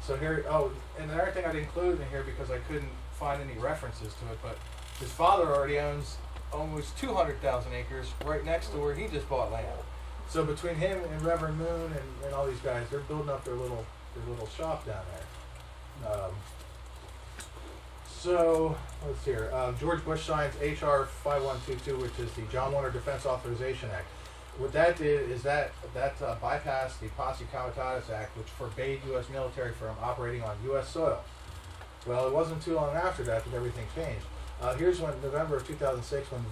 So here, oh, and another thing I didn't include in here because I couldn't find any references to it, but his father already owns almost 200,000 acres right next to where he just bought land. So between him and Reverend Moon and all these guys, they're building up their little shop down there. So let's see here. George Bush signs H.R. 5122, which is the John Warner Defense Authorization Act. What that did is that bypassed the Posse Comitatus Act, which forbade U.S. military from operating on U.S. soil. Well, it wasn't too long after that everything changed. Here's when November of 2006, when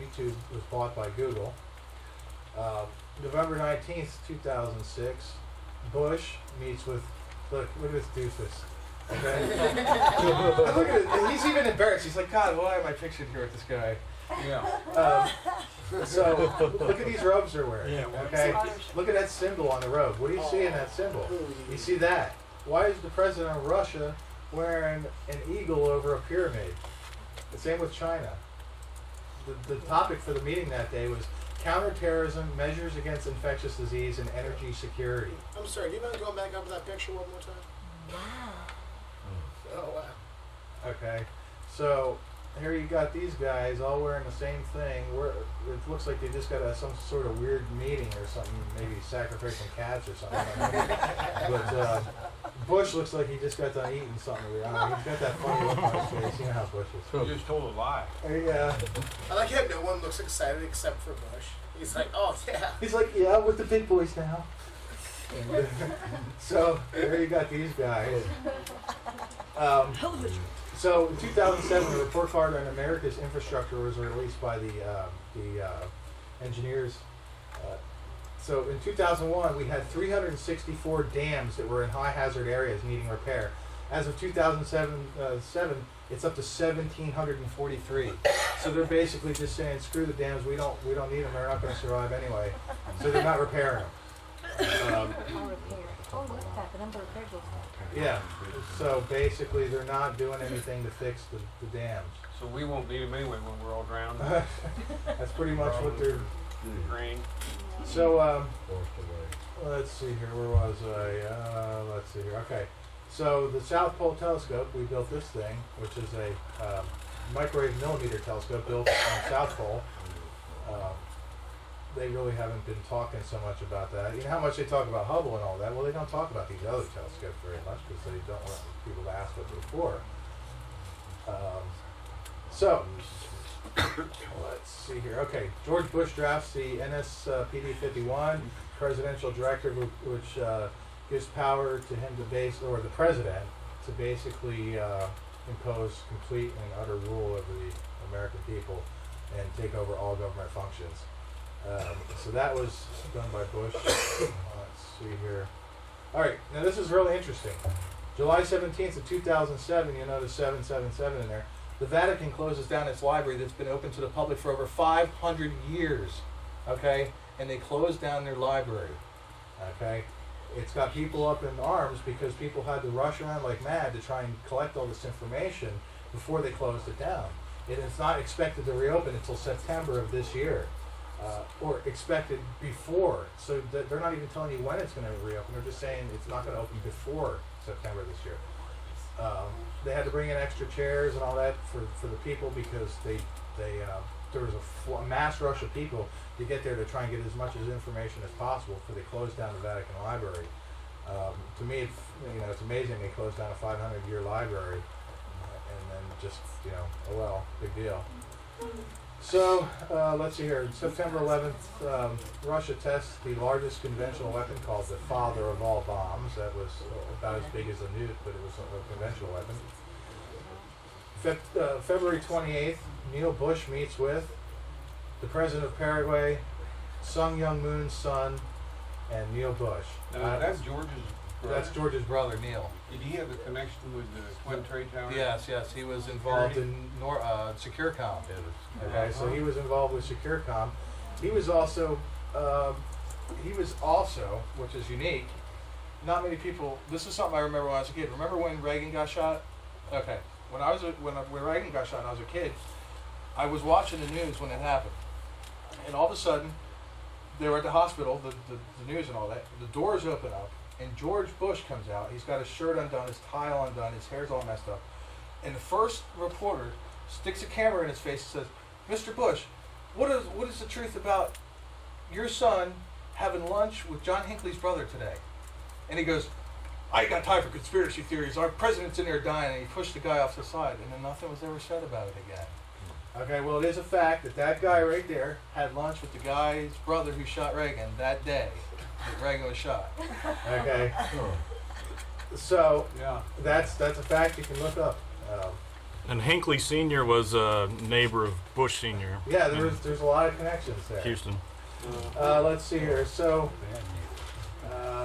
YouTube was bought by Google. November 19th, 2006, Bush meets with, look at this doofus. Okay. Look at it. He's even embarrassed. He's like, God, why am I pictured here with this guy? Yeah. So look at these robes they're wearing. Yeah, okay. Look at that symbol on the robe. What do you see in that symbol? You see that. Why is the president of Russia wearing an eagle over a pyramid? The same with China. The topic for the meeting that day was counterterrorism, measures against infectious disease, and energy security. I'm sorry, do you mind going back up to that picture one more time? Wow. Oh, wow. Okay, so here you got these guys all wearing the same thing. It looks like they just got some sort of weird meeting or something, maybe sacrificing cats or something. But Bush looks like he just got done eating something. I mean, he's got that funny look on his face. You know how Bush is. You just told a lie. Yeah. I like how no one looks excited except for Bush. He's like, oh, yeah. He's like, yeah, I'm with the big boys now. So there you got these guys. So in 2007, a report card on America's infrastructure was released by the engineers. So in 2001, we had 364 dams that were in high hazard areas needing repair. As of 2007, it's up to 1,743. So they're basically just saying, screw the dams, we don't need them, they're not going to survive anyway. So they're not repairing them. Oh, look at that, the number of repairs looks like. Yeah, so basically they're not doing anything to fix the dams. So we won't need them anyway when we're all drowned. That's pretty much what they're... Drained. So, let's see here, where was I? Let's see here, okay. So the South Pole Telescope, we built this thing, which is a microwave millimeter telescope built on South Pole. They really haven't been talking so much about that. You know how much they talk about Hubble and all that? Well, they don't talk about these other telescopes very much because they don't want people to ask what they're for. So, let's see here. Okay, George Bush drafts the NSPD-51 presidential directive, which gives power to him to or the president, to basically impose complete and utter rule over the American people and take over all government functions. So that was done by Bush. Let's see here. All right, now this is really interesting. July 17th of 2007, you notice 777 in there. The Vatican closes down its library that's been open to the public for over 500 years, okay? And they closed down their library, okay? It's got people up in arms because people had to rush around like mad to try and collect all this information before they closed it down. It is not expected to reopen until September of this year, or expected before. So they're not even telling you when it's going to reopen. They're just saying it's not going to open before September this year. They had to bring in extra chairs and all that for the people because there was a mass rush of people to get there to try and get as much information as possible before they closed down the Vatican Library. To me, it's amazing they closed down a 500-year library and then just, oh well, big deal. So, let's see here. September 11th, Russia tests the largest conventional weapon called the father of all bombs. That was about as big as a nuke, but it was a conventional weapon. February 28th, Neil Bush meets with the president of Paraguay, Sung Young Moon's son, and Neil Bush. That's George's brother? That's George's brother, Neil. Did he have a connection with the Twin Trade Towers? Yes, he was involved in SecureCom. Okay, so he was involved with SecureCom. He was also, which is unique, not many people, this is something I remember when I was a kid. Remember when Reagan got shot? Okay, when Reagan got shot and I was a kid, I was watching the news when it happened. And all of a sudden, they were at the hospital, the news and all that, the doors open up, and George Bush comes out. He's got his shirt undone, his tie undone, his hair's all messed up. And the first reporter sticks a camera in his face and says, "Mr. Bush, what is the truth about your son having lunch with John Hinckley's brother today?" And he goes, "I ain't got time for conspiracy theories. Our president's in there dying." And he pushed the guy off the side, and then nothing was ever said about it again. Okay, well, it is a fact that that guy right there had lunch with the guy's brother who shot Reagan that day that Reagan was shot. Okay, so Yeah. that's a fact you can look up. And Hinckley Sr. was a neighbor of Bush Sr. Yeah, there's a lot of connections there. Houston. Let's see here. So,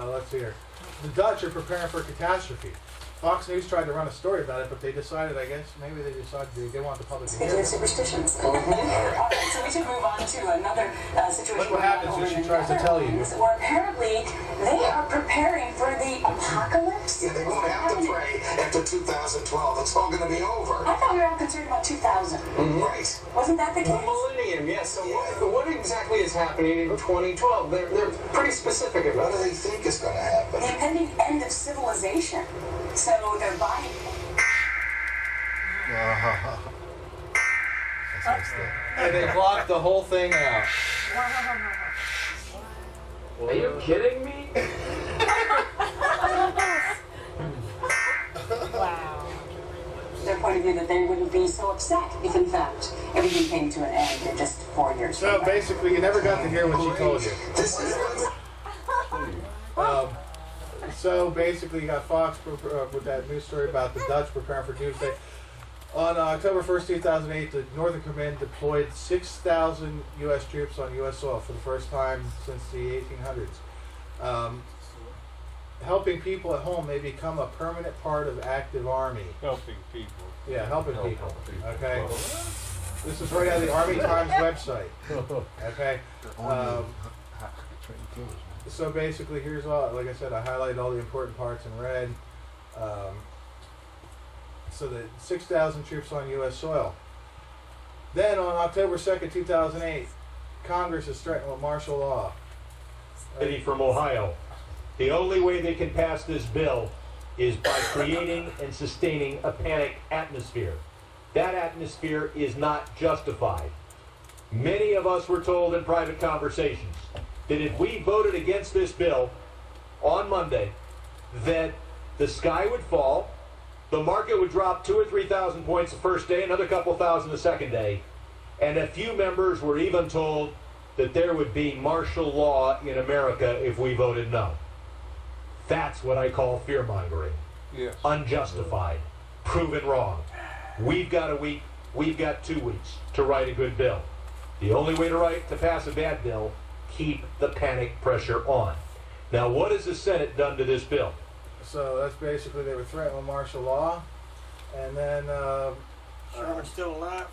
let's see here. The Dutch are preparing for a catastrophe. Fox News tried to run a story about it, but they decided, I guess, maybe they decided they want the public to hear it. Superstitions. All right, so we should move on to another situation. Look what happens when she tries to tell you. Where apparently they are preparing for the apocalypse. Yeah, they won't have to pray after 2012. It's all going to be over. I thought we were all concerned about 2000. Right. Wasn't that the case? Millennium, yes. So what exactly is happening in 2012? They're pretty specific What about do it. they think is going to happen? The impending end of civilization. So they're buying. And they blocked the whole thing out. Are you kidding me? Wow. Their point of view that they wouldn't be so upset if, in fact, everything came to an end in just 4 years. So basically, you never got to hear what she told you. This is So basically, you got Fox with that news story about the Dutch preparing for doomsday. On October 1st, 2008, the Northern Command deployed 6,000 U.S. troops on U.S. soil for the first time since the 1800s. Helping people at home may become a permanent part of active army. Helping people. Yeah, helping people. Okay. This is right out of the Army Times website. Okay. So basically, here's all. Like I said, I highlighted all the important parts in red. So the 6,000 troops on U.S. soil. Then on October 2nd, 2008, Congress is threatened with martial law. City from Ohio. The only way they can pass this bill is by creating and sustaining a panic atmosphere. That atmosphere is not justified. Many of us were told in private conversations that if we voted against this bill on Monday, that the sky would fall, the market would drop 2,000 or 3,000 points the first day, another couple thousand the second day, and a few members were even told that there would be martial law in America if we voted no. That's what I call fear-mongering. Yes. Unjustified. Proven wrong. We've got a week, we've got 2 weeks to write a good bill. The only way to pass a bad bill, keep the panic pressure on. Now, what has the Senate done to this bill? So that's basically they were threatened with martial law, and then Sherman's still alive.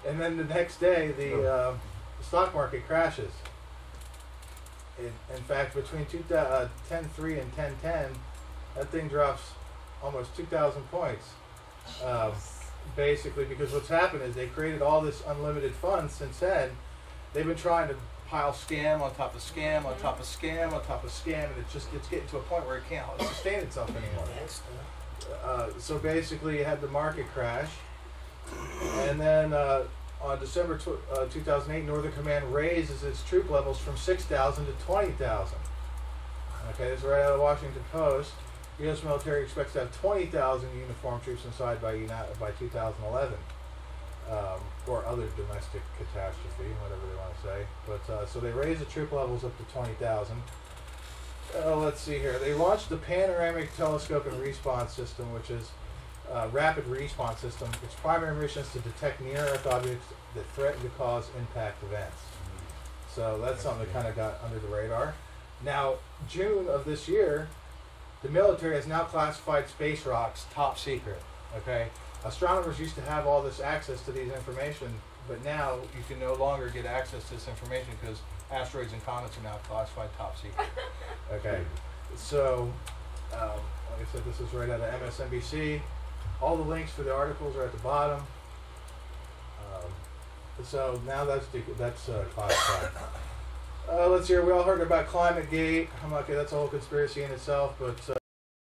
and then the next day the stock market crashes. In fact, between 10.3 and 10.10, that thing drops almost 2,000 points. Basically, because what's happened is they created all this unlimited funds. Since then, they've been trying to pile scam on top of scam on top of scam on top of scam, and it's getting to a point where it can't sustain itself anymore. So basically, you had the market crash, and then on December 2008, Northern Command raises its troop levels from 6,000 to 20,000. Okay, this is right out of the Washington Post. U.S. military expects to have 20,000 uniformed troops inside by 2011, or other domestic catastrophe, whatever they want to say. But so they raised the troop levels up to 20,000. Let's see here. They launched the Panoramic Telescope and Response System, which is a rapid response system. Its primary mission is to detect near-Earth objects that threaten to cause impact events. So that's something that kind of got under the radar. Now, June of this year, the military has now classified space rocks top secret. Okay, astronomers used to have all this access to these information, but now you can no longer get access to this information because asteroids and comets are now classified top secret. Okay, so like I said, this is right out of MSNBC. All the links for the articles are at the bottom. So now that's classified. Let's hear. We all heard about ClimateGate. I'm okay. That's a whole conspiracy in itself, but